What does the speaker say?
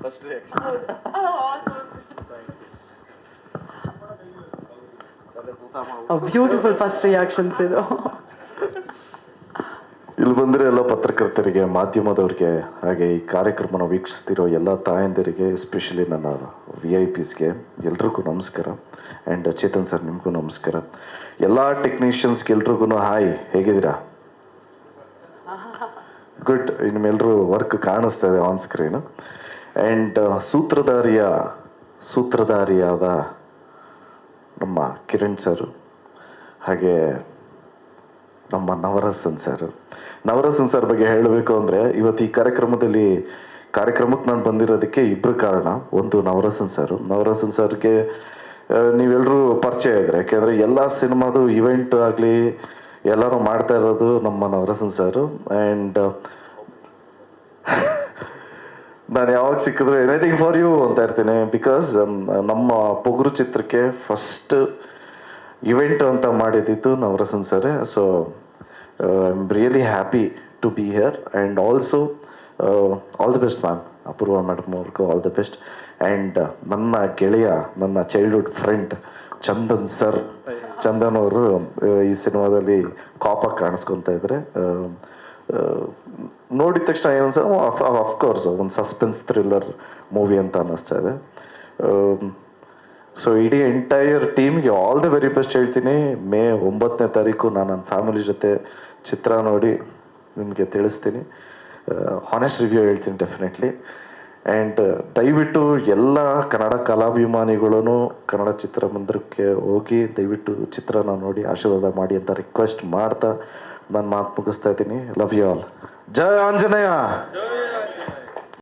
First beautiful first reactions ಇದು. ಇಲ್ಲಿ ಬಂದರೆ ಎಲ್ಲ ಪತ್ರಕರ್ತರಿಗೆ, ಮಾಧ್ಯಮದವ್ರಿಗೆ, ಹಾಗೆ ಈ ಕಾರ್ಯಕ್ರಮನ ವೀಕ್ಷಿಸ್ತಿರೋ ಎಲ್ಲ ತಾಯಂದಿರಿಗೆ, ಎಸ್ಪೆಷಲಿ ನನ್ನ VIP ಎಲ್ರಿಗೂ ನಮಸ್ಕಾರ. ಆ್ಯಂಡ್ ಚೇತನ್ ಸರ್ ನಿಮಗೂ ನಮಸ್ಕಾರ. ಎಲ್ಲ ಟೆಕ್ನಿಷಿಯನ್ಸ್ಗೆ ಎಲ್ರಿಗೂ ಹಾಯ್, ಹೇಗಿದ್ದೀರಾ? ಗುಡ್. ನಿಮ್ಮೆಲ್ಲರೂ ವರ್ಕ್ ಕಾಣಿಸ್ತಾ ಇದೆ ಆನ್ ಸ್ಕ್ರೀನು. ಆ್ಯಂಡ್ ಸೂತ್ರಧಾರಿಯಾದ ನಮ್ಮ ಕಿರಣ್ ಸರ್, ಹಾಗೆ ನಮ್ಮ ನವರಸನ್ ಸರ್ ಬಗ್ಗೆ ಹೇಳಬೇಕು ಅಂದರೆ, ಇವತ್ತು ಈ ಕಾರ್ಯಕ್ರಮಕ್ಕೆ ನಾನು ಬಂದಿರೋದಕ್ಕೆ ಇಬ್ಬರು ಕಾರಣ. ಒಂದು ನವರಸನ್ ಸರ್ಗೆ ನೀವೆಲ್ಲರೂ ಪರಿಚಯ ಇದ್ರೆ, ಯಾಕೆಂದರೆ ಎಲ್ಲ ಸಿನಿಮಾದು ಇವೆಂಟ್ ಆಗಲಿ ಎಲ್ಲರೂ ಮಾಡ್ತಾ ಇರೋದು ನಮ್ಮ ನವರಸನ್ ಸರ್. ಆ್ಯಂಡ್ ನಾನು ಯಾವಾಗ ಸಿಕ್ಕಿದ್ರು ಎನಿಥಿಂಗ್ ಫಾರ್ ಯು ಅಂತ ಇರ್ತೀನಿ. ಬಿಕಾಸ್ ನಮ್ಮ ಪೊಗರು ಚಿತ್ರಕ್ಕೆ ಫಸ್ಟ್ ಇವೆಂಟ್ ಅಂತ ಮಾಡಿದ್ದು Navarasan sir. So I am really happy to be here. And also all the best ma'am, Apoorva madam ಅವ್ರಿಗೂ ಆಲ್ ದಿ ಬೆಸ್ಟ್. ಆ್ಯಂಡ್ ನನ್ನ ಗೆಳೆಯ, ನನ್ನ ಚೈಲ್ಡ್ಹುಡ್ ಫ್ರೆಂಡ್ ಚಂದನ್ ಅವರು ಈ ಸಿನಿಮಾದಲ್ಲಿ ಕಾಪಾಗಿ ಕಾಣಿಸ್ಕೊತಾ ಇದ್ದಾರೆ. ನೋಡಿದ ತಕ್ಷಣ ಏನನ್ಸ, ಅಫ್ಕೋರ್ಸ್ ಒಂದು ಸಸ್ಪೆನ್ಸ್ ಥ್ರಿಲ್ಲರ್ ಮೂವಿ ಅಂತ ಅನ್ನಿಸ್ತಾ ಇದೆ. ಸೊ ಇಡೀ ಎಂಟೈರ್ ಟೀಮ್ಗೆ ಆಲ್ ದಿ ವೆರಿ ಬೆಸ್ಟ್ ಹೇಳ್ತೀನಿ. ಮೇ 9ನೇ ತಾರೀಕು ನಾನು ನನ್ನ ಫ್ಯಾಮಿಲಿ ಜೊತೆ ಚಿತ್ರ ನೋಡಿ ನಿಮಗೆ ತಿಳಿಸ್ತೀನಿ. ಹಾನೆಸ್ಟ್ ರಿವ್ಯೂ ಹೇಳ್ತೀನಿ ಡೆಫಿನೆಟ್ಲಿ. ಆ್ಯಂಡ್ ದಯವಿಟ್ಟು ಎಲ್ಲ ಕನ್ನಡ ಕಲಾಭಿಮಾನಿಗಳೂ ಕನ್ನಡ ಚಿತ್ರಮಂದಿರಕ್ಕೆ ಹೋಗಿ ದಯವಿಟ್ಟು ಚಿತ್ರನ ನೋಡಿ ಆಶೀರ್ವಾದ ಮಾಡಿ ಅಂತ ರಿಕ್ವೆಸ್ಟ್ ಮಾಡ್ತಾ ನಾನು ಮಾತು ಮುಗಿಸ್ತಾ ಇದ್ದೀನಿ. Love you all. ಜೈ ಆಂಜನೇಯ.